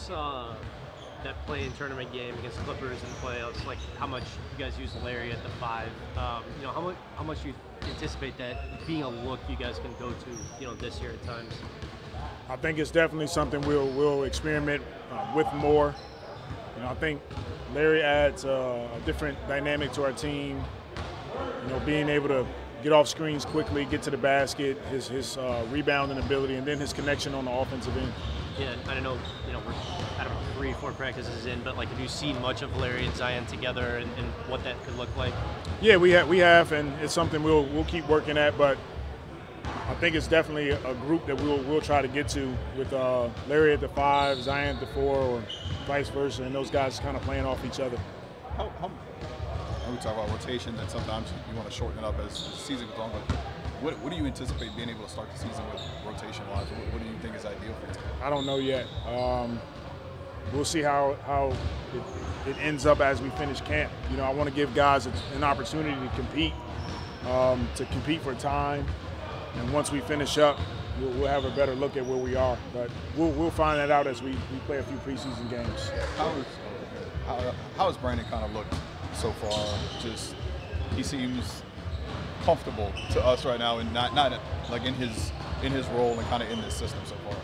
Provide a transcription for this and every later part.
that play-in tournament game against the Clippers in the playoffs, like how much you guys use Larry at the 5. How much you anticipate that being a look you guys can go to, this year at times? I think it's definitely something we'll experiment with more. I think Larry adds a different dynamic to our team. Being able to get off screens quickly, get to the basket, his rebounding ability, and then his connection on the offensive end. Yeah, I don't know, we're 3-4 practices in, but have you seen much of Larry and Zion together and what that could look like? Yeah, we have, and it's something we'll keep working at. But I think it's definitely a group that we'll try to get to with Larry at the 5, Zion at the 4, or vice versa, and those guys kind of playing off each other. We talk about rotation, and sometimes you want to shorten it up as the season goes on. But what do you anticipate being able to start the season with rotation-wise? What do you think is ideal for you? I don't know yet. We'll see how it ends up as we finish camp. I want to give guys an opportunity to compete for time. And once we finish up, we'll have a better look at where we are. But we'll find that out as we play a few preseason games. How has Brandon kind of looked so far? Just he seems comfortable to us right now, and not like in his role and kind of in this system so far.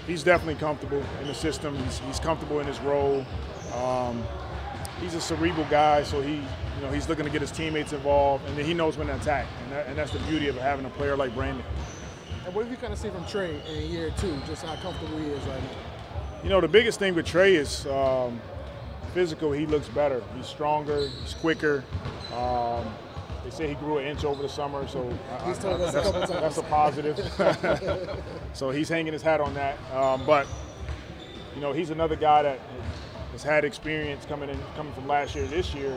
He's definitely comfortable in the system. He's comfortable in his role. He's a cerebral guy, so he's looking to get his teammates involved, and then he knows when to attack, and that's the beauty of having a player like Brandon. And what have you kind of seen from Trey in year 2, just how comfortable he is right now? The biggest thing with Trey is physical. He looks better. He's stronger. He's quicker. They say he grew an inch over the summer, so that's a positive. So he's hanging his hat on that. But he's another guy that has had experience coming from last year, this year.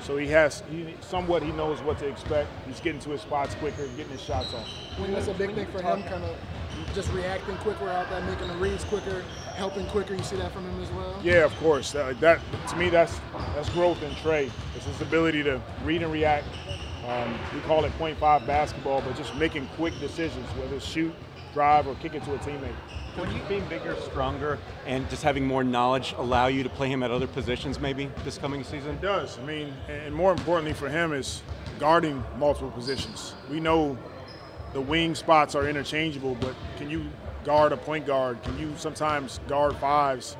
So he knows what to expect. He's getting to his spots quicker, getting his shots off. That's a big thing for him, kind of just reacting quicker out there, making the reads quicker, helping quicker. You see that from him as well? Yeah, of course. That to me, that's growth in Trey. It's his ability to read and react. We call it 0.5 basketball, but just making quick decisions, whether it's shoot, drive, or kick it to a teammate. Would you being bigger, stronger, and just having more knowledge allow you to play him at other positions maybe this coming season? It does. And more importantly for him is guarding multiple positions. We know the wing spots are interchangeable, but can you guard a point guard? Can you sometimes guard 5s?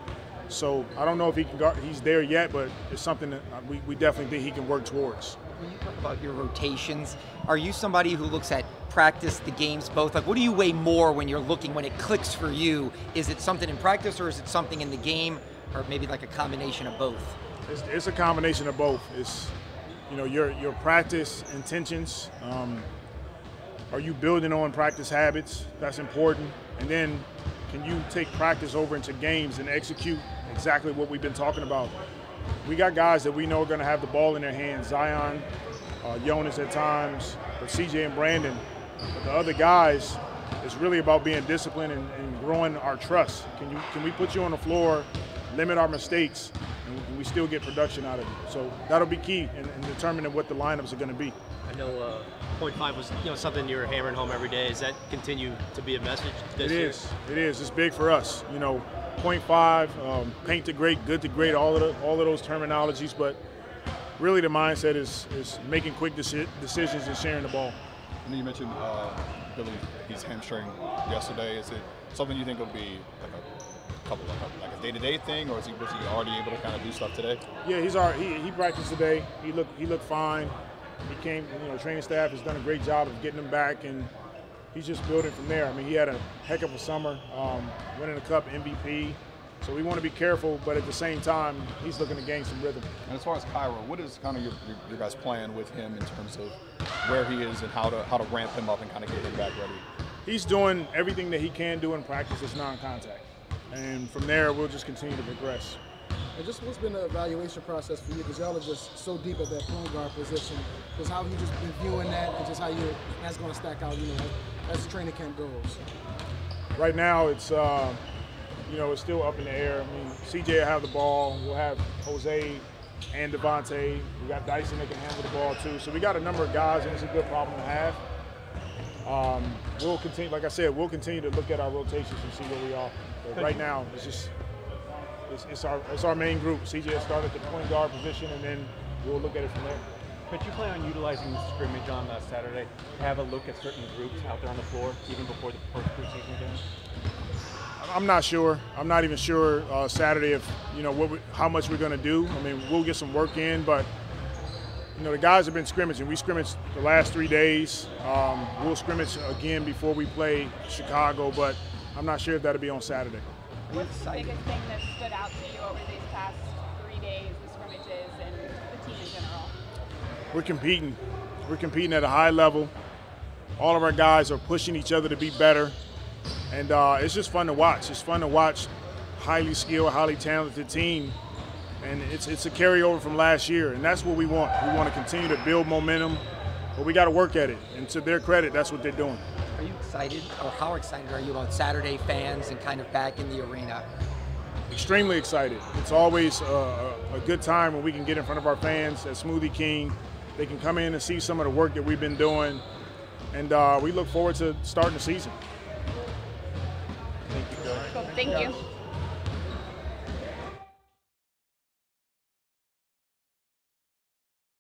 So I don't know if he's there yet, but it's something that we definitely think he can work towards. When you talk about your rotations, are you somebody who looks at practice, the games, both? What do you weigh more when you're looking, when it clicks for you? Is it something in practice, or is it something in the game, or maybe like a combination of both? It's a combination of both. It's your practice intentions. Are you building on practice habits? That's important. And then can you take practice over into games and execute exactly what we've been talking about? We got guys that we know are going to have the ball in their hands. Zion, Jonas at times, but CJ and Brandon. But the other guys, it's really about being disciplined and growing our trust. Can we put you on the floor, limit our mistakes, and we still get production out of it? So that'll be key in determining what the lineups are going to be. I know 0.5 was something you were hammering home every day. Does that continue to be a message this year? It is. It's big for us. 0.5, paint to great, good to great, all of those terminologies. But really, the mindset is making quick decisions and sharing the ball. I know you mentioned Billy, he's hamstring yesterday. Is it something you think will be like a day-to-day thing, or was he already able to kind of do stuff today? Yeah, he practiced today. He looked fine. He came, training staff has done a great job of getting him back, and he's just building from there. He had a heck of a summer, winning the Cup MVP. So we want to be careful, but at the same time, he's looking to gain some rhythm. And as far as Cairo, what is kind of your guys' plan with him in terms of where he is and how to ramp him up and kind of get him back ready? He's doing everything that he can do in practice that's non-contact. And from there, we'll just continue to progress. And just what's been the evaluation process for you? Because y'all are just so deep at that point guard position. Just how have you just been viewing that, and just how that's going to stack out, as the training camp goes? Right now, it's it's still up in the air. CJ will have the ball. We'll have Jose and Devontae. We got Dyson that can handle the ball too. So we got a number of guys, and it's a good problem to have. We'll continue, like I said, we'll continue to look at our rotations and see where we are. But right now, it's just it's our main group. CJ will start at the point guard position, and then we'll look at it from there. But you plan on utilizing the scrimmage on Saturday to have a look at certain groups out there on the floor, even before the first preseason game? I'm not sure. I'm not even sure Saturday if how much we're going to do. I mean, we'll get some work in, but the guys have been scrimmaging. We scrimmaged the last 3 days. We'll scrimmage again before we play Chicago, but I'm not sure if that'll be on Saturday. What's the biggest thing that stood out to you over these past 3 days, the scrimmages, and the team in general? We're competing. We're competing at a high level. All of our guys are pushing each other to be better, and it's just fun to watch. It's fun to watch highly skilled, highly talented team, and it's a carryover from last year, and that's what we want. We want to continue to build momentum, but we got to work at it, and to their credit, that's what they're doing. Are you excited, or how excited are you about Saturday fans and kind of back in the arena? Extremely excited. It's always a good time when we can get in front of our fans at Smoothie King. They can come in and see some of the work that we've been doing, and we look forward to starting the season. Thank you.